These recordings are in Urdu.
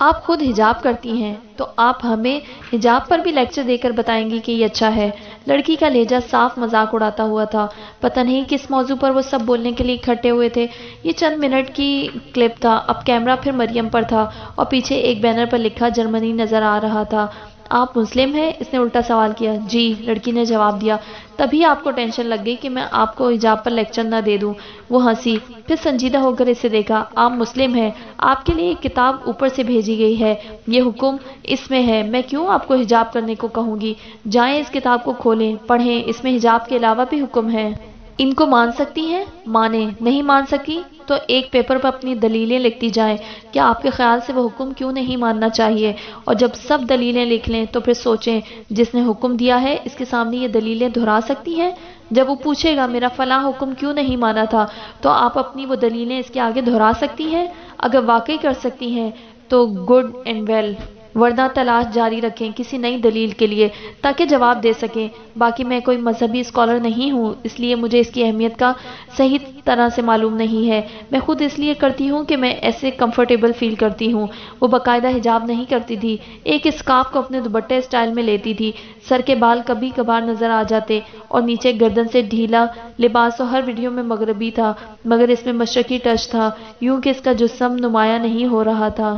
آپ خود حجاب کرتی ہیں تو آپ ہمیں حجاب پر بھی لیکچر دے کر بتائیں گی کہ یہ اچھا ہے۔ لڑکی کا لہجہ صاف مذاق اڑاتا ہوا تھا۔ پتہ نہیں کس موضوع پر وہ سب بولنے کے لیے اکٹھے ہوئے تھے۔ یہ چند منٹ کی کلپ تھا۔ اب کیمرہ پھر مریم پر تھا اور پیچھے ایک بینر پر لکھا جرمنی نظر آ رہا تھا۔ آپ مسلم ہیں؟ اس نے الٹا سوال کیا۔ جی، لڑکی نے جواب دیا۔ تبھی آپ کو ٹینشن لگ گئی کہ میں آپ کو حجاب پر لیکچر نہ دے دوں۔ وہ ہنسی، پھر سنجیدہ ہو کر اسے دیکھا۔ آپ مسلم ہیں، آپ کے لیے ایک کتاب اوپر سے بھیجی گئی ہے، یہ حکم اس میں ہے، میں کیوں آپ کو حجاب کرنے کو کہوں گی؟ جائیں اس کتاب کو کھولیں، پڑھیں، اس میں حجاب کے علاوہ بھی حکم ہے۔ ان کو مان سکتی ہیں؟ مانیں، نہیں مان سکی تو ایک پیپر پر اپنی دلیلیں لکھتی جائیں۔ کیا آپ کے خیال سے وہ حکم کیوں نہیں ماننا چاہیے؟ اور جب سب دلیلیں لکھ لیں تو پھر سوچیں جس نے حکم دیا ہے اس کے سامنے یہ دلیلیں دہرا سکتی ہیں؟ جب وہ پوچھے گا میرا فلاں حکم کیوں نہیں مانا تھا تو آپ اپنی وہ دلیلیں اس کے آگے دہرا سکتی ہیں؟ اگر واقعی کر سکتی ہیں تو گڈ اینڈ ویل، ورنہ تلاش جاری رکھیں کسی نئی دلیل کے لیے تاکہ جواب دے سکیں۔ باقی میں کوئی مذہبی اسکالر نہیں ہوں، اس لیے مجھے اس کی اہمیت کا صحیح طرح سے معلوم نہیں ہے۔ میں خود اس لیے کرتی ہوں کہ میں ایسے کمفرٹیبل فیل کرتی ہوں۔ وہ باقاعدہ حجاب نہیں کرتی تھی، ایک اسکارف کو اپنے دوپٹے اسٹائل میں لیتی تھی، سر کے بال کبھی کبھار نظر آ جاتے اور نیچے گردن سے ڈھیلا لباس تو ہر ویڈیو میں مغربی تھا مگر اس میں مشرقی ٹچ تھا، یوں کہ اس کا جسم نمایاں نہیں ہو رہا تھا۔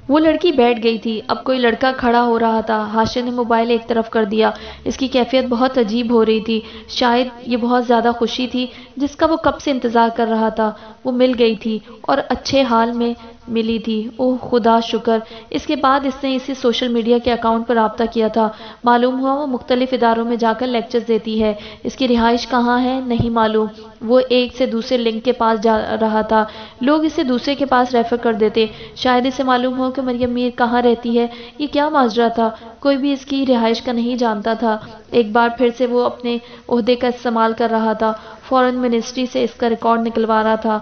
وہ لڑکی بیٹھ گئی تھی، اب کوئی لڑکا کھڑا ہو رہا تھا۔ ہاشم نے موبائل ایک طرف کر دیا، اس کی کیفیت بہت عجیب ہو رہی تھی، شاید یہ بہت زیادہ خوشی تھی جس کا وہ کب سے انتظار کر رہا تھا۔ وہ مل گئی تھی اور اچھے حال میں ملی تھی، اوہ خدا شکر۔ اس کے بعد اس نے اسی سوشل میڈیا کے اکاؤنٹ پر رابطہ کیا تھا، معلوم ہوا وہ مختلف اداروں میں جا کر لیکچرز دیتی ہے۔ اس کی رہائش کہاں ہے نہیں معلوم، وہ ایک سے دوسرے لنک کے پاس جا رہا تھا، لوگ اسے دوسرے کے پاس ریفر کر دیتے، شاید اسے معلوم ہو کہ مریم میر کہاں رہتی ہے۔ یہ کیا ماجرا تھا، کوئی بھی اس کی رہائش کا نہیں جانتا تھا۔ ایک بار پھر سے وہ اپنے عہدے کا استعمال کر رہا تھا، فورن منسٹری سے اس کا ریکارڈ نکلوا رہا تھا،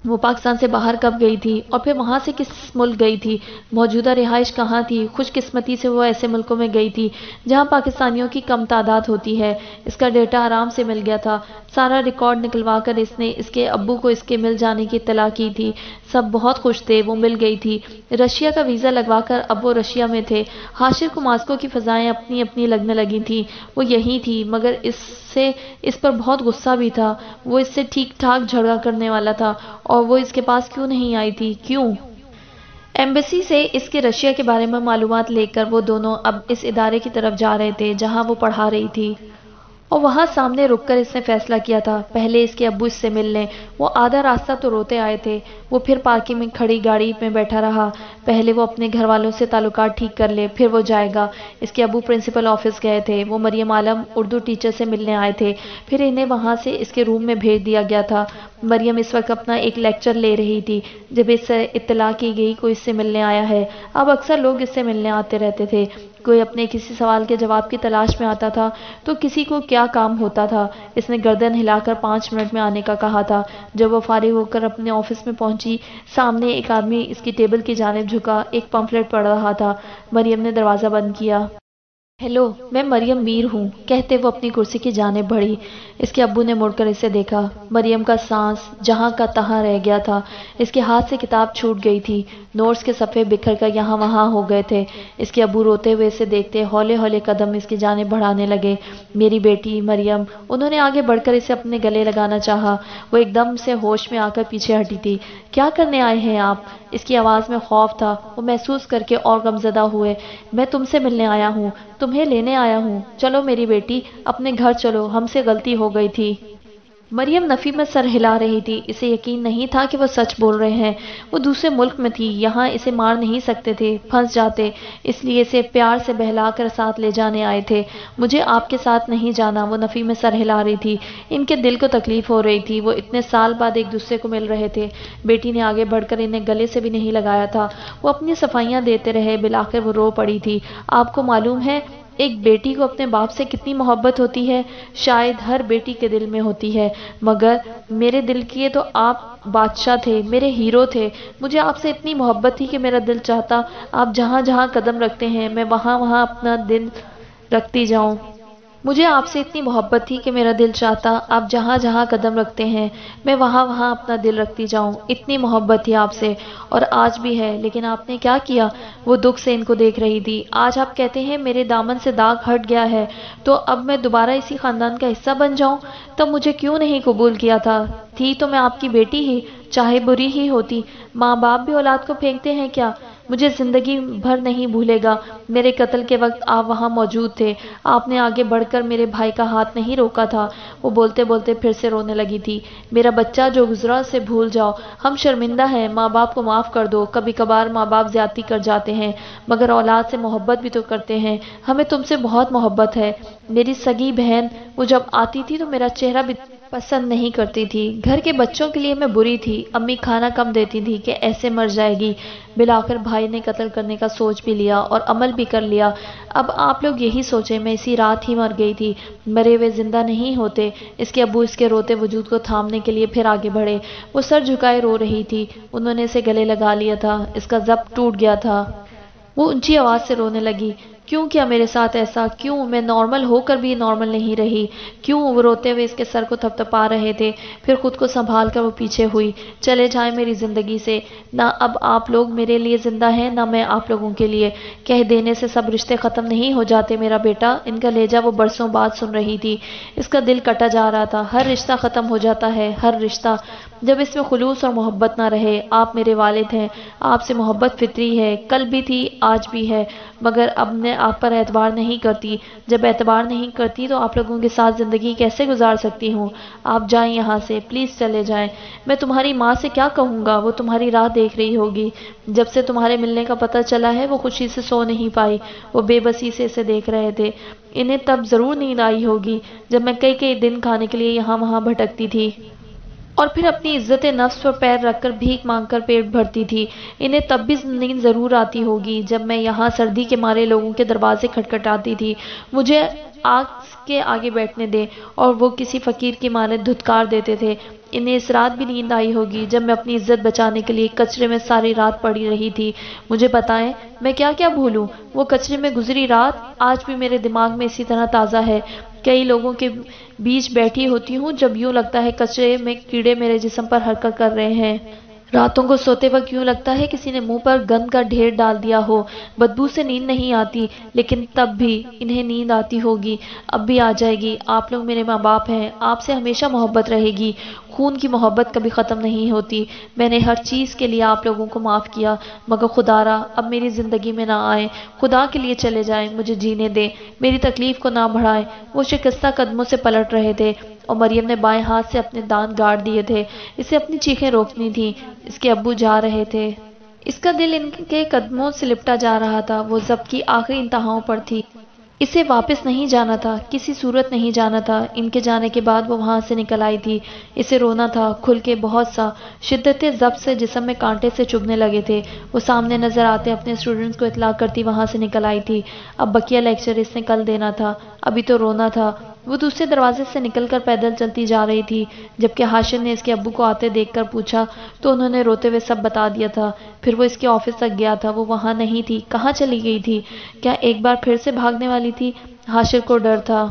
وہ پاکستان سے باہر کب گئی تھی اور پھر وہاں سے کس ملک گئی تھی، موجودہ رہائش کہاں تھی۔ خوش قسمتی سے وہ ایسے ملکوں میں گئی تھی جہاں پاکستانیوں کی کم تعداد ہوتی ہے۔ اس کا ڈیٹا آرام سے مل گیا تھا، سارا ریکارڈ نکلوا کر اس نے اس کے ابو کو اس کے مل جانے کی اطلاع کی تھی۔ سب بہت خوش تھے، وہ مل گئی تھی، رشیا کا ویزا لگوا کر اب وہ رشیا میں تھے۔ حاشر کو ماسکو کی فضائیں اپنی اپنی لگنے لگی تھیں، وہ یہی تھی مگر اس پر بہت غصہ بھی تھا، وہ اس سے ٹھیک ٹھاک جھگڑا کرنے والا تھا اور وہ اس کے پاس کیوں نہیں آئی تھی، کیوں؟ ایمبیسی سے اس کے رشیا کے بارے میں معلومات لے کر وہ دونوں اب اس ادارے کی طرف جا رہے تھے جہاں وہ پڑھا رہی تھی، اور وہاں سامنے رک کر اس نے فیصلہ کیا تھا پہلے اس کے ابو اس سے مل لیں۔ وہ آدھا راستہ تو روتے آئے تھے، وہ پھر پارکنگ میں کھڑی گاڑی میں بیٹھا رہا، پہلے وہ اپنے گھر والوں سے تعلقات ٹھیک کر لے پھر وہ جائے گا۔ اس کے ابو پرنسپل آفس گئے تھے، وہ مریم عالم اردو ٹیچر سے ملنے آئے تھے، پھر انہیں وہاں سے اس کے روم میں بھیج دیا گیا تھا۔ مریم اس وقت اپنا ایک لیکچر لے رہی تھی جب اس سے اطلاع کی گئی کوئی اس سے ملنے آیا ہے۔ اب اکثر لوگ اس سے ملنے آتے رہتے تھے، کوئی اپنے کسی سوال کے جواب کی تلاش میں آتا تھا تو کسی کو کیا کام ہوتا تھا۔ اس نے گردن ہلا کر 5 منٹ میں آنے کا کہا تھا۔ جب وہ فارغ ہو کر اپنے آفس میں پہنچی، سامنے ایک آدمی اس کی ٹیبل کی جانب جھکا ایک پمفلٹ پڑھ رہا تھا۔ مریم نے دروازہ بند کیا۔ ہیلو، میں مریم میر ہوں، کہتے وہ اپنی کرسی کی جانب بڑھی۔ اس کے ابو نے مڑ کر اسے دیکھا، مریم کا سانس جہاں کا تہاں رہ گیا تھا، اس کے ہاتھ سے کتاب چھوٹ گئی تھی، نوٹس کے صفحے بکھر کر یہاں وہاں ہو گئے تھے۔ اس کے ابو روتے ہوئے اسے دیکھتے ہولے ہولے قدم اس کی جانب بڑھانے لگے۔ میری بیٹی مریم، انہوں نے آگے بڑھ کر اسے اپنے گلے لگانا چاہا، وہ ایک دم سے ہوش میں آ کر پیچھے ہٹی تھی۔ کیا کرنے آئے ہیں آپ؟ اس کی آواز میں خوف تھا، وہ محسوس کر کے اور غمزدہ ہوئے۔ میں تم سے ملنے آیا ہوں، تمہیں لینے آیا ہوں، چلو میری بیٹی اپنے گھر چلو، ہم سے غلطی ہو گئی تھی۔ مریم نفی میں سر ہلا رہی تھی، اسے یقین نہیں تھا کہ وہ سچ بول رہے ہیں۔ وہ دوسرے ملک میں تھی، یہاں اسے مار نہیں سکتے تھے، پھنس جاتے، اس لیے اسے پیار سے بہلا کر ساتھ لے جانے آئے تھے۔ مجھے آپ کے ساتھ نہیں جانا، وہ نفی میں سر ہلا رہی تھی۔ ان کے دل کو تکلیف ہو رہی تھی، وہ اتنے سال بعد ایک دوسرے کو مل رہے تھے۔ بیٹی نے آگے بڑھ کر انہیں گلے سے بھی نہیں لگایا تھا، وہ اپنی صفائیاں دیتے رہے، بالآخر وہ رو پڑی تھی۔ آپ کو معلوم ہے ایک بیٹی کو اپنے باپ سے کتنی محبت ہوتی ہے؟ شاید ہر بیٹی کے دل میں ہوتی ہے، مگر میرے دل کی تو آپ بادشاہ تھے، میرے ہیرو تھے۔ مجھے آپ سے اتنی محبت تھی کہ میرا دل چاہتا آپ جہاں جہاں قدم رکھتے ہیں میں وہاں وہاں اپنا دل رکھتی جاؤں۔ مجھے آپ سے اتنی محبت تھی کہ میرا دل چاہتا آپ جہاں جہاں قدم رکھتے ہیں میں وہاں وہاں اپنا دل رکھتی جاؤں، اتنی محبت تھی آپ سے، اور آج بھی ہے، لیکن آپ نے کیا کیا؟ وہ دکھ سے ان کو دیکھ رہی تھی۔ آج آپ کہتے ہیں میرے دامن سے داغ ہٹ گیا ہے، تو اب میں دوبارہ اسی خاندان کا حصہ بن جاؤں؟ تب مجھے کیوں نہیں قبول کیا تھا؟ تھی تو میں آپ کی بیٹی ہی، چاہے بری ہی ہوتی۔ ماں باپ بھی اولاد کو پھینکتے ہیں کیا؟ مجھے زندگی بھر نہیں بھولے گا، میرے قتل کے وقت آپ وہاں موجود تھے، آپ نے آگے بڑھ کر میرے بھائی کا ہاتھ نہیں روکا تھا۔ وہ بولتے بولتے پھر سے رونے لگی تھی۔ میرا بچہ جو گزرا سے بھول جاؤ، ہم شرمندہ ہیں، ماں باپ کو معاف کر دو۔ کبھی کبھار ماں باپ زیادتی کر جاتے ہیں، مگر اولاد سے محبت بھی تو کرتے ہیں، ہمیں تم سے بہت محبت ہے۔ میری سگی بہن، وہ جب آتی تھی تو میرا چہرہ بھی پسند نہیں کرتی تھی، گھر کے بچوں کے لیے میں بری تھی، امی کھانا کم دیتی تھی کہ ایسے مر جائے گی۔ بالآخر بھائی نے قتل کرنے کا سوچ بھی لیا اور عمل بھی کر لیا۔ اب آپ لوگ یہی سوچیں میں اسی رات ہی مر گئی تھی، مرے ہوئے زندہ نہیں ہوتے۔ اس کے ابو اس کے روتے وجود کو تھامنے کے لیے پھر آگے بڑھے۔ وہ سر جھکائے رو رہی تھی، انہوں نے اسے گلے لگا لیا تھا، اس کا ضبط ٹوٹ گیا تھا۔ وہ اونچی آواز سے رونے لگی، کیوں کیا میرے ساتھ ایسا؟ کیوں میں نارمل ہو کر بھی نارمل نہیں رہی؟ کیوں؟ وہ روتے ہوئے اس کے سر کو تھپتھپا رہے تھے، پھر خود کو سنبھال کر وہ پیچھے ہوئی۔ چلے جائیں میری زندگی سے، نہ اب آپ لوگ میرے لیے زندہ ہیں نہ میں آپ لوگوں کے لیے۔ کہہ دینے سے سب رشتے ختم نہیں ہو جاتے میرا بیٹا۔ ان کا لہجہ وہ برسوں بعد سن رہی تھی، اس کا دل کٹا جا رہا تھا۔ ہر رشتہ ختم ہو جاتا ہے، ہر رشتہ، جب اس میں خلوص اور محبت نہ رہے۔ آپ میرے والد ہیں، آپ سے محبت فطری ہے، کل بھی تھی آج بھی ہے، مگر اب میں آپ پر اعتبار نہیں کرتی۔ جب اعتبار نہیں کرتی تو آپ لوگوں کے ساتھ زندگی کیسے گزار سکتی ہوں؟ آپ جائیں یہاں سے، پلیز چلے جائیں۔ میں تمہاری ماں سے کیا کہوں گا؟ وہ تمہاری راہ دیکھ رہی ہوگی۔ جب سے تمہارے ملنے کا پتہ چلا ہے وہ خوشی سے سو نہیں پائی، وہ بے بسی سے اسے دیکھ رہے تھے۔ انہیں تب ضرور نیند آئی ہوگی جب میں کئی کئی دن کھانے کے لیے یہاں وہاں بھٹکتی تھی اور پھر اپنی عزت نفس پر پیر رکھ کر بھیک مانگ کر پیٹ بھرتی تھی۔ انہیں تب بھی نیند ضرور آتی ہوگی جب میں یہاں سردی کے مارے لوگوں کے دروازے کھٹکھٹاتی تھی، مجھے آگ کے آگے بیٹھنے دیں، اور وہ کسی فقیر کی مانے دھتکار دیتے تھے۔ انہیں اس رات بھی نیند آئی ہوگی جب میں اپنی عزت بچانے کے لیے کچرے میں ساری رات پڑی رہی تھی۔ مجھے بتائیں میں کیا کیا بھولوں؟ وہ کچرے میں گزری رات آج بھی میرے دماغ میں اسی طرح تازہ ہے۔ کئی لوگوں کے بیچ بیٹھی ہوتی ہوں جب یوں لگتا ہے کچرے میں کیڑے میرے جسم پر حرکت کر رہے ہیں۔ راتوں کو سوتے وقت یوں لگتا ہے کسی نے منہ پر گند کا ڈھیر ڈال دیا ہو۔ بدبو سے نیند نہیں آتی، لیکن تب بھی انہیں نیند آتی ہوگی، اب بھی آ جائے گی۔ آپ لوگ میرے ماں باپ ہیں، آپ سے ہمیشہ محبت رہے گی۔ خون کی محبت کبھی ختم نہیں ہوتی۔ میں نے ہر چیز کے لیے آپ لوگوں کو معاف کیا، مگر خدا را اب میری زندگی میں نہ آئیں، خدا کے لیے چلے جائیں، مجھے جینے دیں، میری تکلیف کو نہ بڑھائیں۔ وہ شکستہ قدموں سے پلٹ رہے تھے اور مریم نے بائیں ہاتھ سے اپنے دانت گاڑ دیے تھے، اسے اپنی چیخیں روکنی تھیں۔ اس کے ابو جا رہے تھے، اس کا دل ان کے قدموں سے لپٹا جا رہا تھا، وہ ضبط کی آخری انتہاؤں پر تھی۔ اسے واپس نہیں جانا تھا، کسی صورت نہیں جانا تھا۔ ان کے جانے کے بعد وہ وہاں سے نکل آئی تھی، اسے رونا تھا کھل کے بہت سا، شدت ضبط سے جسم میں کانٹے سے چبھنے لگے تھے۔ وہ سامنے نظر آتے اپنے اسٹوڈنٹس کو اطلاع کرتی وہاں سے نکل آئی تھی۔ اب بقیہ لیکچر اس نے کل دینا تھا، ابھی تو رونا تھا۔ وہ دوسرے دروازے سے نکل کر پیدل چلتی جا رہی تھی، جبکہ ہاشم نے اس کے ابو کو آتے دیکھ کر پوچھا تو انہوں نے روتے ہوئے سب بتا دیا تھا۔ پھر وہ اس کے آفس تک گیا تھا، وہ وہاں نہیں تھی، کہاں چلی گئی تھی؟ کیا ایک بار پھر سے بھاگنے والی تھی؟ ہاشم کو ڈر تھا۔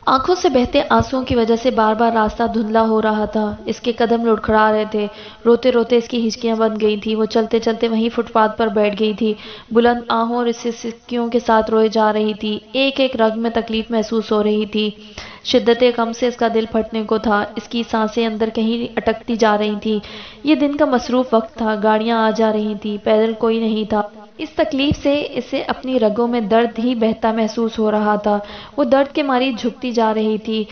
آنکھوں سے بہتے آنسوؤں کی وجہ سے بار بار راستہ دھندلا ہو رہا تھا، اس کے قدم لڑکھڑا رہے تھے، روتے روتے اس کی ہچکیاں بند گئی تھی۔ وہ چلتے چلتے وہیں فٹ پاتھ پر بیٹھ گئی تھی، بلند آہوں اور سسکیوں کے ساتھ روئے جا رہی تھی، ایک ایک رگ میں تکلیف محسوس ہو رہی تھی۔ شدت غم سے اس کا دل پھٹنے کو تھا، اس کی سانسیں اندر کہیں اٹکتی جا رہی تھیں۔ یہ دن کا مصروف وقت تھا، گاڑیاں آ جا رہی تھیں، پیدل کوئی نہیں تھا۔ اس تکلیف سے اسے اپنی رگوں میں درد ہی بہتا محسوس ہو رہا تھا، وہ درد کے ماری جھکتی جا رہی تھی۔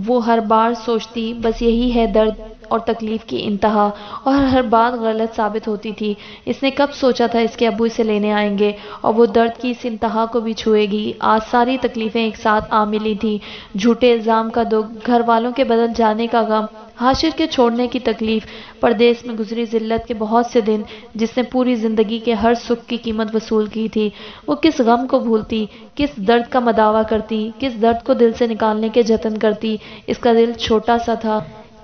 وہ ہر بار سوچتی بس یہی ہے درد اور تکلیف کی انتہا، اور ہر بات غلط ثابت ہوتی تھی۔ اس نے کب سوچا تھا اس کے ابو اسے لینے آئیں گے اور وہ درد کی اس انتہا کو بھی چھوئے گی؟ آج ساری تکلیفیں ایک ساتھ آ ملی تھیں، جھوٹے الزام کا دکھ، گھر والوں کے بدل جانے کا غم، ہاشر کے چھوڑنے کی تکلیف، پردیس میں گزری ذلت کے بہت سے دن جس نے پوری زندگی کے ہر سکھ کی قیمت وصول کی تھی۔ وہ کس غم کو بھولتی، کس درد کا مداوا کرتی، کس درد کو دل سے نکالنے کے جتن کرتی۔ اس کا دل چھوٹا سا تھا،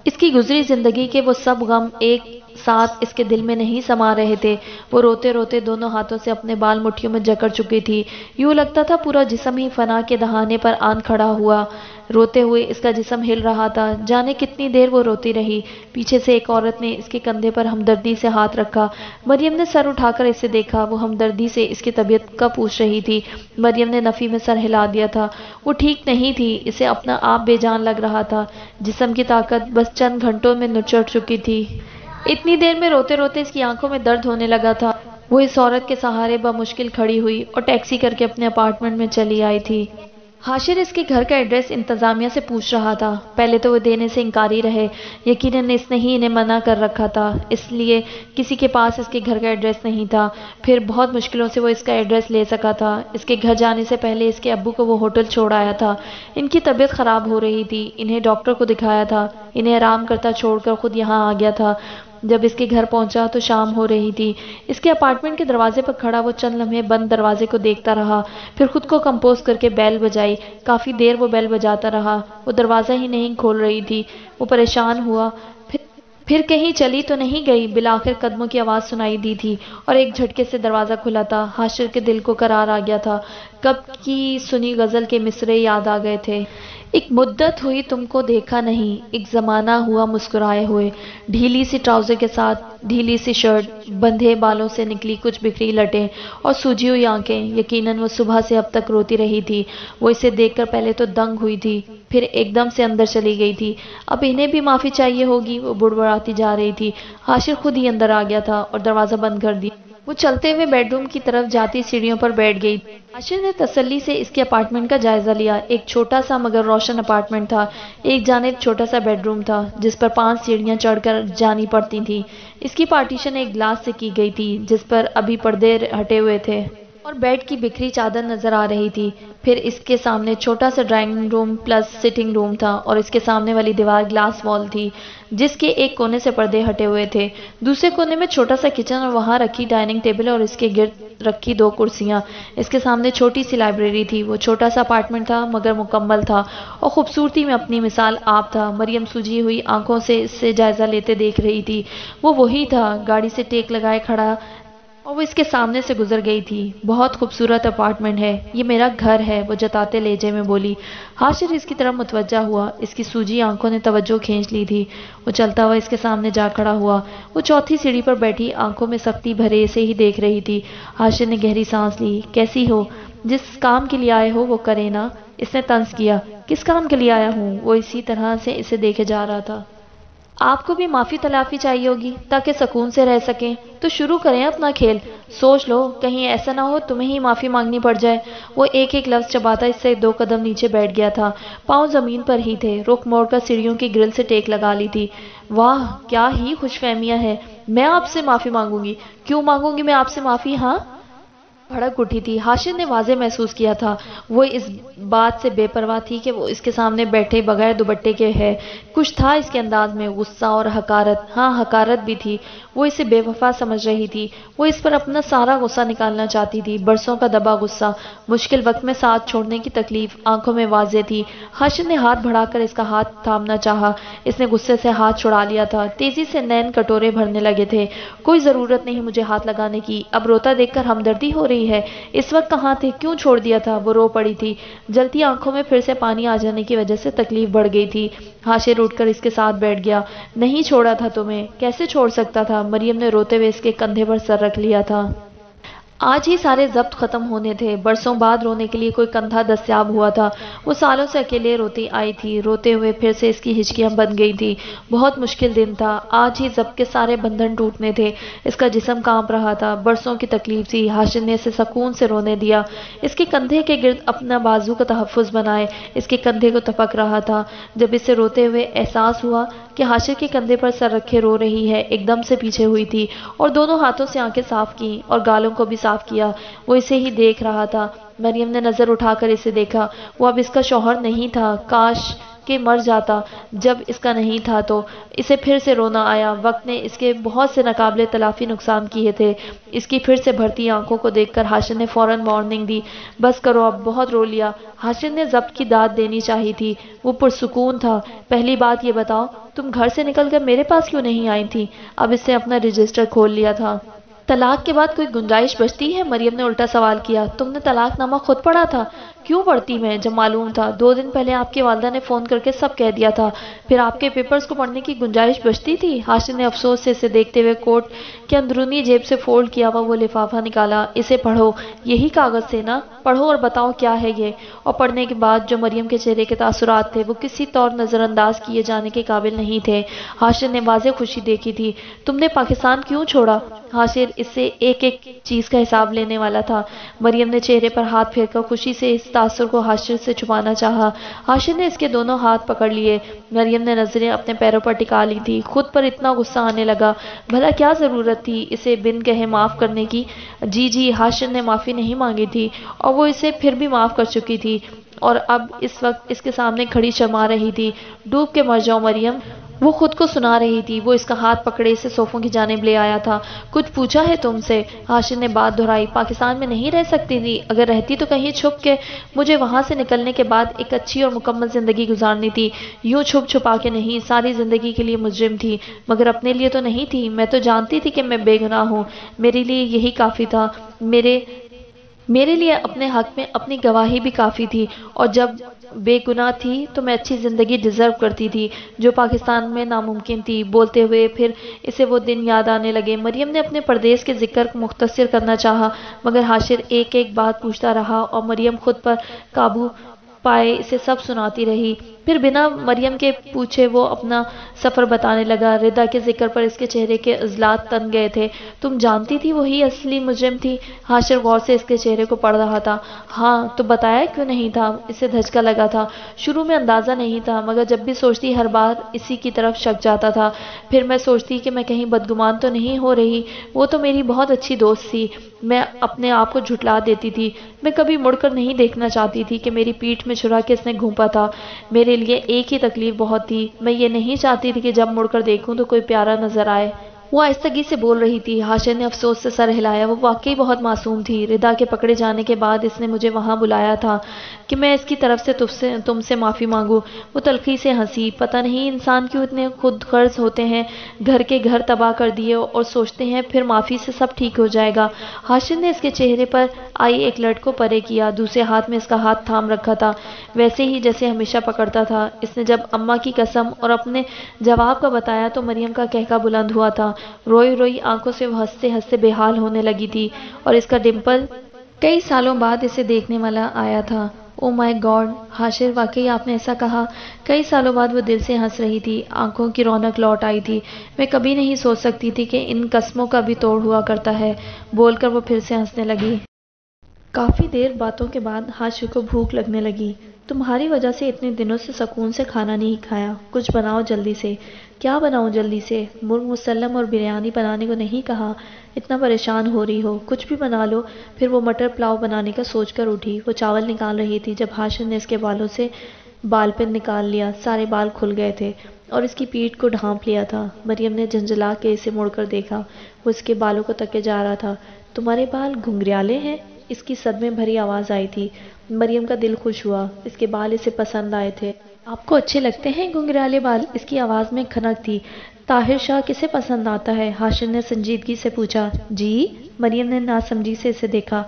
اس کی گزری زندگی کے وہ سب غم ایک ساتھ اس کے دل میں نہیں سما رہے تھے۔ وہ روتے روتے دونوں ہاتھوں سے اپنے بال مٹھیوں میں جکڑ چکی تھی، یوں لگتا تھا پورا جسم ہی فنا کے دہانے پر آن کھڑا ہوا۔ روتے ہوئے اس کا جسم ہل رہا تھا، جانے کتنی دیر وہ روتی رہی۔ پیچھے سے ایک عورت نے اس کے کندھے پر ہمدردی سے ہاتھ رکھا۔ مریم نے سر اٹھا کر اسے دیکھا، وہ ہمدردی سے اس کی طبیعت کا پوچھ رہی تھی۔ مریم نے نفی میں سر ہلا دیا تھا۔ وہ ٹھیک نہیں تھی، اسے اپنا آپ بے جان لگ رہا تھا، جسم کی طاقت بس چند گھنٹوں میں نچڑ چکی تھی۔ اتنی دیر میں روتے روتے اس کی آنکھوں میں درد ہونے لگا تھا۔ وہ اس عورت کے سہارے بمشکل کھڑی ہوئی اور ٹیکسی کر کے اپنے اپارٹمنٹ میں چلی آئی تھی۔ حاشر اس کے گھر کا ایڈریس انتظامیہ سے پوچھ رہا تھا۔ پہلے تو وہ دینے سے انکاری رہے، یقیناً اس نے ہی انہیں منع کر رکھا تھا، اس لیے کسی کے پاس اس کے گھر کا ایڈریس نہیں تھا۔ پھر بہت مشکلوں سے وہ اس کا ایڈریس لے سکا تھا۔ اس کے گھر جانے سے پہلے اس کے ابو کو وہ ہوٹل چھوڑ آیا تھا۔ ان کی طبیعت خراب ہو رہی تھی، انہیں ڈاکٹر کو دکھایا تھا، انہیں آرام کرتا چھوڑ کر خود یہاں آ گیا تھا۔ جب اس کے گھر پہنچا تو شام ہو رہی تھی۔ اس کے اپارٹمنٹ کے دروازے پر کھڑا وہ چند لمحے بند دروازے کو دیکھتا رہا، پھر خود کو کمپوز کر کے بیل بجائی۔ کافی دیر وہ بیل بجاتا رہا، وہ دروازہ ہی نہیں کھول رہی تھی۔ وہ پریشان ہوا، پھر کہیں چلی تو نہیں گئی۔ بالآخر قدموں کی آواز سنائی دی تھی اور ایک جھٹکے سے دروازہ کھلا تھا۔ حاشر کے دل کو قرار آ گیا تھا، کب کی سنی غزل کے مصرعے یاد آ گئے تھے۔ ایک مدت ہوئی تم کو دیکھا نہیں، ایک زمانہ ہوا مسکرائے ہوئے۔ ڈھیلی سی ٹراؤزر کے ساتھ ڈھیلی سی شرٹ، بندھے بالوں سے نکلی کچھ بکھری لٹیں اور سوجی ہوئی آنکھیں۔ یقیناً وہ صبح سے اب تک روتی رہی تھی۔ وہ اسے دیکھ کر پہلے تو دنگ ہوئی تھی، پھر ایک دم سے اندر چلی گئی تھی۔ اب انہیں بھی معافی چاہیے ہوگی، وہ بڑبڑاتی جا رہی تھی۔ حاشر خود ہی اندر آ گیا تھا اور دروازہ بند کر دیا۔ وہ چلتے ہوئے بیڈ روم کی طرف جاتی سیڑھیوں پر بیٹھ گئی۔ حاشر نے تسلی سے اس کے اپارٹمنٹ کا جائزہ لیا۔ ایک چھوٹا سا مگر روشن اپارٹمنٹ تھا۔ ایک جانب چھوٹا سا بیڈ روم تھا جس پر 5 سیڑھیاں چڑھ کر جانی پڑتی تھیں۔ اس کی پارٹیشن ایک گلاس سے کی گئی تھی جس پر ابھی پردے ہٹے ہوئے تھے اور بیڈ کی بکھری چادر نظر آ رہی تھی۔ پھر اس کے سامنے چھوٹا سا ڈرائنگ روم پلس سٹنگ روم تھا اور اس کے سامنے والی دیوار گلاس وال تھی جس کے ایک کونے سے پردے ہٹے ہوئے تھے۔ دوسرے کونے میں چھوٹا سا کچن اور وہاں رکھی ڈائننگ ٹیبل اور اس کے گرد رکھی 2 کرسیاں۔ اس کے سامنے چھوٹی سی لائبریری تھی۔ وہ چھوٹا سا اپارٹمنٹ تھا مگر مکمل تھا اور خوبصورتی میں اپنی مثال آپ تھا۔ مریم سوجی ہوئی آنکھوں سے اس سے جائزہ لیتے دیکھ رہی تھی۔ وہ وہی تھا، گاڑی سے ٹیک لگائے کھڑا، اور وہ اس کے سامنے سے گزر گئی تھی۔ بہت خوبصورت اپارٹمنٹ ہے، یہ میرا گھر ہے، وہ جتاتے لہجے میں بولی۔ حاشر اس کی طرف متوجہ ہوا، اس کی سوجی آنکھوں نے توجہ کھینچ لی تھی۔ وہ چلتا ہوا اس کے سامنے جا کھڑا ہوا۔ وہ چوتھی سیڑھی پر بیٹھی آنکھوں میں سختی بھرے سے ہی دیکھ رہی تھی۔ حاشر نے گہری سانس لی۔ کیسی ہو؟ جس کام کے لیے آئے ہو وہ کرے نا، اس نے طنز کیا۔ کس کام کے لیے آیا ہوں؟ وہ اسی طرح سے اسے دیکھے جا رہا تھا۔ آپ کو بھی معافی تلافی چاہیے ہوگی تاکہ سکون سے رہ سکیں، تو شروع کریں اپنا کھیل۔ سوچ لو کہیں ایسا نہ ہو تمہیں ہی معافی مانگنی پڑ جائے۔ وہ ایک ایک لفظ چباتا اس سے 2 قدم نیچے بیٹھ گیا تھا۔ پاؤں زمین پر ہی تھے، رخ موڑ کر سیڑھیوں کی گرل سے ٹیک لگا لی تھی۔ واہ کیا ہی خوش فہمیاں ہے، میں آپ سے معافی مانگوں گی؟ کیوں مانگوں گی میں آپ سے معافی؟ ہاں، بھڑک اٹھی تھی۔ حاشر نے واضح محسوس کیا تھا وہ اس بات سے بے پرواہ تھی کہ وہ اس کے سامنے بیٹھے بغیر دوپٹے کے ہے۔ کچھ تھا اس کے انداز میں، غصہ اور حقارت، ہاں حقارت بھی تھی۔ وہ اسے بے وفا سمجھ رہی تھی، وہ اس پر اپنا سارا غصہ نکالنا چاہتی تھی، برسوں کا دبا غصہ، مشکل وقت میں ساتھ چھوڑنے کی تکلیف آنکھوں میں واضح تھی۔ حاشر نے ہاتھ بڑھا کر اس کا ہاتھ تھامنا چاہا، اس نے غصے سے ہاتھ چھڑا لیا تھا۔ تیزی سے نین کٹورے بھرنے لگے تھے۔ کوئی ضرورت نہیں مجھے ہاتھ لگانے کی، اب روتا دیکھ کر ہمدردی ہو رہی ہے؟ اس وقت کہاں تھے، کیوں چھوڑ دیا تھا؟ وہ رو پڑی تھی، جلتی آنکھوں میں پھر سے پانی آ جانے کی وجہ سے تکلیف بڑھ گئی تھی۔ حاشر اٹھ کر اس کے ساتھ بیٹھ گیا۔ نہیں چھوڑا تھا تمہیں؟ کیسے چھوڑ سکتا تھا؟ مریم نے روتے ہوئے اس کے کندھے پر سر رکھ لیا تھا۔ آج ہی سارے ضبط ختم ہونے تھے، برسوں بعد رونے کے لیے کوئی کندھا دستیاب ہوا تھا۔ وہ سالوں سے اکیلے روتی آئی تھی، روتے ہوئے پھر سے اس کی ہچکیاں بن گئی تھی۔ بہت مشکل دن تھا، آج ہی ضبط کے سارے بندھن ٹوٹنے تھے۔ اس کا جسم کانپ رہا تھا، برسوں کی تکلیف تھی۔ حاشر نے اسے سکون سے رونے دیا، اس کے کندھے کے گرد اپنا بازو کا تحفظ بنائے، اس کے کندھے کو تپک رہا تھا۔ جب اسے روتے ہوئے احساس ہوا کہ حاشر کے کندھے پر سر رکھے رو رہی ہے، ایک دم سے پیچھے ہوئی تھی اور دونوں ہاتھوں سے آنکھیں صاف کی اور گالوں کو بھی صاف کیا۔ وہ اسے ہی دیکھ رہا تھا۔ مریم نے نظر اٹھا کر اسے دیکھا، وہ اب اس کا شوہر نہیں تھا۔ کاش کہ مر جاتا جب اس کا نہیں تھا تو۔ اسے پھر سے رونا آیا۔ وقت نے اس کے بہت سے ناقابل تلافی نقصان کیے تھے۔ اس کی پھر سے بڑھتی آنکھوں کو دیکھ کر حاشر نے فوراً وارننگ دی، بس کرو اب، بہت رو لیا۔ حاشر نے ضبط کی داد دینی چاہی تھی، وہ پرسکون تھا۔ پہلی بات یہ بتاؤ، تم گھر سے نکل کر میرے پاس کیوں نہیں آئی تھی؟ اب اس نے اپنا رجسٹر کھول لیا تھا۔ طلاق کے بعد کوئی گنجائش بچتی ہے؟ مریم نے الٹا سوال کیا۔ تم نے طلاق نامہ خود پڑھا تھا؟ کیوں پڑھتی میں، جب معلوم تھا 2 دن پہلے آپ کی والدہ نے فون کر کے سب کہہ دیا تھا، پھر آپ کے پیپرز کو پڑھنے کی گنجائش بچتی تھی؟ حاشر نے افسوس سے اسے دیکھتے ہوئے کوٹ کے اندرونی جیب سے فولڈ کیا ہوا وہ لفافہ نکالا۔ اسے پڑھو، یہی کاغذ سے نا، پڑھو اور بتاؤ کیا ہے یہ۔ اور پڑھنے کے بعد جو مریم کے چہرے کے تاثرات تھے وہ کسی طور نظر انداز کیے جانے کے قابل نہیں تھے۔ حاشر نے واضح خوشی دیکھی تھی۔ تم نے پاکستان کیوں چھوڑا؟ حاشر اس سے ایک ایک چیز کا حساب لینے والا تھا۔ مریم نے چہرے پر ہاتھ پھیر کر خوشی سے اس تاثر کو حاشر سے چھپانا چاہا۔ حاشر نے اس کے دونوں ہاتھ پکڑ لیے۔ مریم نے نظریں اپنے پیروں پر ٹکا لی تھی۔ خود پر اتنا غصہ آنے لگا، بھلا کیا ضرورت تھی اسے بن کہے معاف کرنے کی؟ جی حاشر نے معافی نہیں مانگی تھی اور وہ اسے پھر بھی معاف کر چکی تھی، اور اب اس وقت اس کے سامنے کھڑی شرما رہی تھی۔ ڈوب کے مر جاؤ مریم، وہ خود کو سنا رہی تھی۔ وہ اس کا ہاتھ پکڑے اسے صوفوں کی جانب لے آیا تھا۔ کچھ پوچھا ہے تم سے؟ حاشر نے بات دہرائی۔ پاکستان میں نہیں رہ سکتی تھی؟ اگر رہتی تو کہیں چھپ کے، مجھے وہاں سے نکلنے کے بعد ایک اچھی اور مکمل زندگی گزارنی تھی، یوں چھپ چھپا کے نہیں، ساری زندگی کے لیے مجرم تھی، مگر اپنے لیے تو نہیں تھی۔ میں تو جانتی تھی کہ میں بے گناہ ہوں، میرے لیے یہی کافی تھا، میرے لیے اپنے حق میں اپنی گواہی بھی کافی تھی، اور جب بے گناہ تھی تو میں اچھی زندگی ڈیزرو کرتی تھی جو پاکستان میں ناممکن تھی۔ بولتے ہوئے پھر اسے وہ دن یاد آنے لگے۔ مریم نے اپنے پردیس کے ذکر کو مختصر کرنا چاہا، مگر حاشر ایک ایک بات پوچھتا رہا اور مریم خود پر قابو پائے اسے سب سناتی رہی۔ پھر بنا مریم کے پوچھے وہ اپنا سفر بتانے لگا۔ ردا کے ذکر پر اس کے چہرے کے عضلات تن گئے تھے۔ تم جانتی تھی وہی اصلی مجرم تھی؟ حاشر غور سے اس کے چہرے کو پڑھ رہا تھا۔ ہاں، تو بتایا کیوں نہیں تھا؟ اسے دھچکا لگا تھا۔ شروع میں اندازہ نہیں تھا، مگر جب بھی سوچتی ہر بار اسی کی طرف شک جاتا تھا۔ پھر میں سوچتی کہ میں کہیں بدگمان تو نہیں ہو رہی، وہ تو میری بہت اچھی دوست تھی، میں اپنے آپ کو جھٹلا دیتی تھی۔ میں کبھی مڑ کر نہیں دیکھنا چاہتی تھی کہ میری پیٹھ میں چھرا کے اس نے گھونپا تھا۔ میرے لیے ایک ہی تکلیف بہت تھی، میں یہ نہیں چاہتی تھی کہ جب مڑ کر دیکھوں تو کوئی پیارا نظر آئے۔ وہ آہستگی سے بول رہی تھی۔ حاشر نے افسوس سے سر ہلایا۔ وہ واقعی بہت معصوم تھی۔ ردا کے پکڑے جانے کے بعد اس نے مجھے وہاں بلایا تھا کہ میں اس کی طرف سے تم سے معافی مانگوں۔ وہ تلخی سے ہنسی۔ پتہ نہیں انسان کیوں اتنے خود غرض ہوتے ہیں، گھر کے گھر تباہ کر دیے اور سوچتے ہیں پھر معافی سے سب ٹھیک ہو جائے گا۔ حاشر نے اس کے چہرے پر آئی ایک لٹ کو پرے کیا، دوسرے ہاتھ میں اس کا ہاتھ تھام رکھا تھا، ویسے ہی جیسے ہمیشہ پکڑتا تھا۔ اس نے جب اماں کی قسم اور اپنے جواب کا بتایا تو مریم کا قہقہ بلند ہوا تھا۔ روئی روئی آنکھوں سے وہ ہنستے ہنستے بے حال ہونے لگی تھی، اور اس کا ڈمپل کئی سالوں بعد اسے دیکھنے والا آیا تھا۔ او مائی گاڈ حاشر، واقعی آپ نے ایسا کہا؟ کئی سالوں بعد وہ دل سے ہنس رہی تھی، آنکھوں کی رونق لوٹ آئی تھی۔ میں کبھی نہیں سوچ سکتی تھی کہ ان قسموں کا بھی توڑ ہوا کرتا ہے، بول کر وہ پھر سے ہنسنے لگی۔ کافی دیر باتوں کے بعد حاشر کو بھوک لگنے لگی۔ تمہاری وجہ سے اتنے دنوں سے سکون سے کھانا نہیں کھایا، کچھ بناؤ جلدی سے۔ کیا بناؤں جلدی سے؟ مرغ مسلم اور بریانی بنانے کو نہیں کہا؟ اتنا پریشان ہو رہی ہو، کچھ بھی بنا لو۔ پھر وہ مٹر پلاؤ بنانے کا سوچ کر اٹھی۔ وہ چاول نکال رہی تھی جب حاشر نے اس کے بالوں سے بال پن نکال لیا۔ سارے بال کھل گئے تھے اور اس کی پیٹھ کو ڈھانپ لیا تھا۔ مریم نے جھنجھلا کے اسے مڑ کر دیکھا۔ وہ اس کے بالوں کو تکے جا رہا تھا۔ تمہارے بال گھنگریالے ہیں؟ اس کی صدمے بھری آواز آئی تھی۔ مریم کا دل خوش ہوا، اس کے بال اسے پسند آئے تھے۔ آپ کو اچھے لگتے ہیں گھنگریالے بال؟ اس کی آواز میں کھنک تھی۔ طاہر شاہ کسے پسند آتا ہے؟ حاشر نے سنجیدگی سے پوچھا۔ جی؟ مریم نے ناسمجھی سے اسے دیکھا۔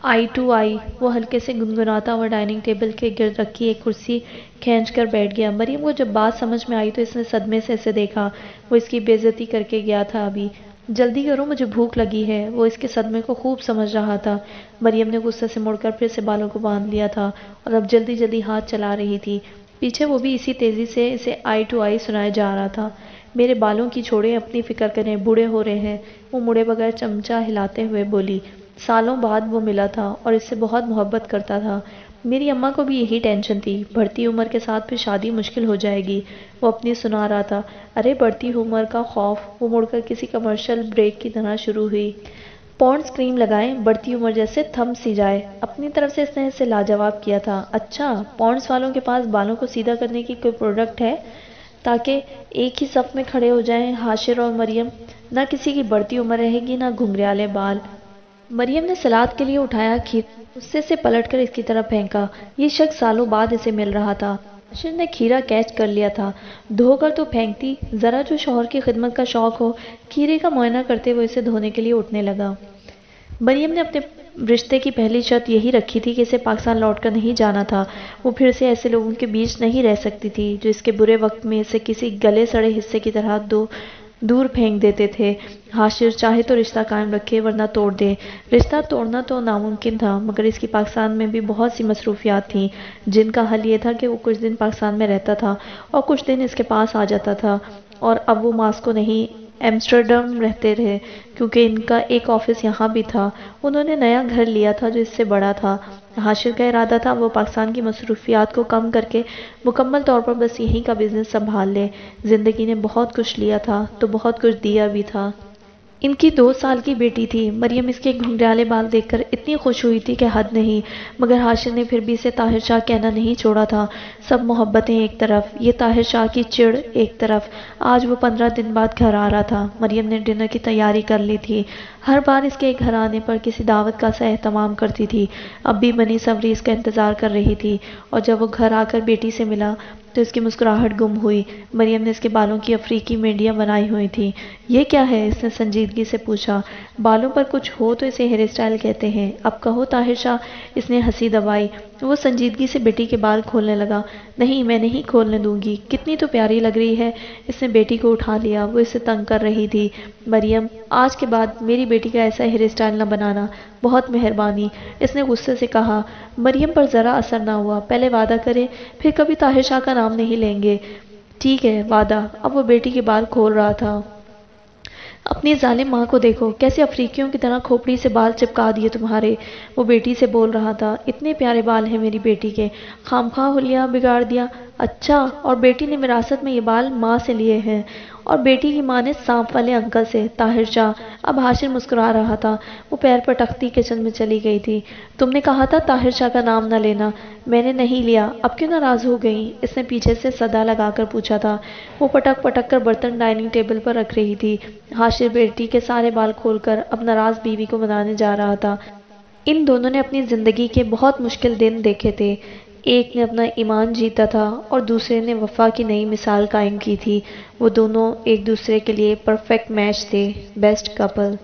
آئی ٹو آئی، وہ ہلکے سے گنگناتا ہوا ڈائننگ ٹیبل کے گرد رکھی ایک کرسی کھینچ کر بیٹھ گیا۔ مریم کو جب بات سمجھ میں آئی تو اس نے صدمے سے اسے دیکھا۔ وہ اس کی بے عزتی کر کے گیا تھا ابھی۔ جلدی کرو، مجھے بھوک لگی ہے۔ وہ اس کے صدمے کو خوب سمجھ رہا تھا۔ مریم نے غصے سے مڑ کر پھر سے بالوں کو باندھ لیا تھا اور اب جلدی جلدی ہاتھ چلا رہی تھی۔ پیچھے وہ بھی اسی تیزی سے اسے آئی ٹو آئی سنایا جا رہا تھا۔ میرے بالوں کی چھوڑیں، اپنی فکر کریں، بوڑھے ہو رہے ہیں۔ وہ مڑے بغیر چمچہ ہلاتے ہوئے بولی۔ سالوں بعد وہ ملا تھا اور اس سے بہت محبت کرتا تھا۔ میری اماں کو بھی یہی ٹینشن تھی، بڑھتی عمر کے ساتھ پھر شادی مشکل ہو جائے گی۔ وہ اپنی سنا رہا تھا۔ ارے بڑھتی عمر کا خوف؟ وہ مڑ کر کسی کمرشل بریک کی طرح شروع ہوئی۔ پونڈز کریم لگائیں، بڑھتی عمر جیسے تھم سی جائے۔ اپنی طرف سے اس نے اسے لاجواب کیا تھا۔ اچھا، پونڈز والوں کے پاس بالوں کو سیدھا کرنے کی کوئی پروڈکٹ ہے تاکہ ایک ہی صف میں کھڑے ہو جائیں حاشر اور مریم؟ نہ کسی کی بڑھتی عمر رہے گی، نہ گھنگریالے بال۔ مریم نے سلاد کے لیے اٹھایا کھیرا، غصے سے پلٹ کر اس کی طرف پھینکا۔ یہ شخص سالوں بعد اسے مل رہا تھا۔ حاشر نے کھیرا کیچ کر لیا تھا۔ دھو کر تو پھینکتی، ذرا جو شوہر کی خدمت کا شوق ہو۔ کھیرے کا معائنہ کرتے ہوئے اسے دھونے کے لیے اٹھنے لگا۔ مریم نے اپنے رشتے کی پہلی شرط یہی رکھی تھی کہ اسے پاکستان لوٹ کر نہیں جانا تھا۔ وہ پھر سے ایسے لوگوں کے بیچ نہیں رہ سکتی تھی جو اس کے برے وقت میں اسے کسی گلے سڑے حصے کی طرح دور پھینک دیتے تھے۔ حاشر چاہے تو رشتہ قائم رکھے ورنہ توڑ دے۔ رشتہ توڑنا تو ناممکن تھا، مگر اس کی پاکستان میں بھی بہت سی مصروفیات تھیں جن کا حل یہ تھا کہ وہ کچھ دن پاکستان میں رہتا تھا اور کچھ دن اس کے پاس آ جاتا تھا۔ اور اب وہ ماسکو نہیں، ایمسٹرڈم رہتے رہے، کیونکہ ان کا ایک آفس یہاں بھی تھا۔ انہوں نے نیا گھر لیا تھا جو اس سے بڑا تھا۔ حاشر کا ارادہ تھا وہ پاکستان کی مصروفیات کو کم کر کے مکمل طور پر بس یہیں کا بزنس سنبھال لے۔ زندگی نے بہت کچھ لیا تھا تو بہت کچھ دیا بھی تھا۔ ان کی 2 سال کی بیٹی تھی۔ مریم اس کے گھنگریالے بال دیکھ کر اتنی خوش ہوئی تھی کہ حد نہیں، مگر حاشر نے پھر بھی اسے طاہر شاہ کہنا نہیں چھوڑا تھا۔ سب محبتیں ایک طرف، یہ طاہر شاہ کی چڑ ایک طرف۔ آج وہ 15 دن بعد گھر آ رہا تھا۔ مریم نے ڈنر کی تیاری کر لی تھی۔ ہر بار اس کے گھر آنے پر کسی دعوت کا سا اہتمام کرتی تھی۔ اب بھی بنی سنوری اس کا انتظار کر رہی تھی، اور جب وہ گھر آ کر بیٹی سے ملا تو اس کی مسکراہٹ گم ہوئی۔ مریم نے اس کے بالوں کی افریقی مینڈیاں بنائی ہوئی تھیں۔ یہ کیا ہے؟ اس نے سنجیدگی سے پوچھا۔ بالوں پر کچھ ہو تو اسے ہیئر اسٹائل کہتے ہیں، اب کہو طاہر شاہ۔ اس نے ہنسی دبائی۔ وہ سنجیدگی سے بیٹی کے بال کھولنے لگا۔ نہیں، میں نہیں کھولنے دوں گی، کتنی تو پیاری لگ رہی ہے۔ اس نے بیٹی کو اٹھا لیا، وہ اسے تنگ کر رہی تھی۔ مریم، آج کے بعد میری بیٹی کا ایسا ہیئر اسٹائل نہ بنانا، بہت مہربانی، اس نے غصے سے کہا۔ مریم پر ذرا اثر نہ ہوا۔ پہلے وعدہ کریں، پھر کبھی طاہر شاہ کا نام نہیں لیں گے۔ ٹھیک ہے، وعدہ۔ اب وہ بیٹی کے بال کھول رہا تھا۔ اپنی ظالم ماں کو دیکھو، کیسے افریقیوں کی طرح کھوپڑی سے بال چپکا دیے تمہارے۔ وہ بیٹی سے بول رہا تھا۔ اتنے پیارے بال ہیں میری بیٹی کے، خامخواہ حلیہ بگاڑ دیا۔ اچھا، اور بیٹی نے وراثت میں یہ بال ماں سے لیے ہیں، اور بیٹی کی ماں نے سانپ والے انکل سے۔ طاہر شاہ، اب حاشر مسکرا رہا تھا۔ وہ پیر پٹکتی کچن میں چلی گئی تھی۔ تم نے کہا تھا طاہر شاہ کا نام نہ لینا، میں نے نہیں لیا، اب کیوں ناراض ہو گئی؟ اس نے پیچھے سے صدا لگا کر پوچھا تھا۔ وہ پٹک پٹک کر برتن ڈائننگ ٹیبل پر رکھ رہی تھی۔ حاشر بیٹی کے سارے بال کھول کر اب ناراض بیوی کو منانے جا رہا تھا۔ ان دونوں نے اپنی زندگی کے بہت مشکل دن دیکھے تھے۔ ایک نے اپنا ایمان جیتا تھا اور دوسرے نے وفا کی نئی مثال قائم کی تھی۔ وہ دونوں ایک دوسرے کے لیے پرفیکٹ میچ تھے، بیسٹ کپل۔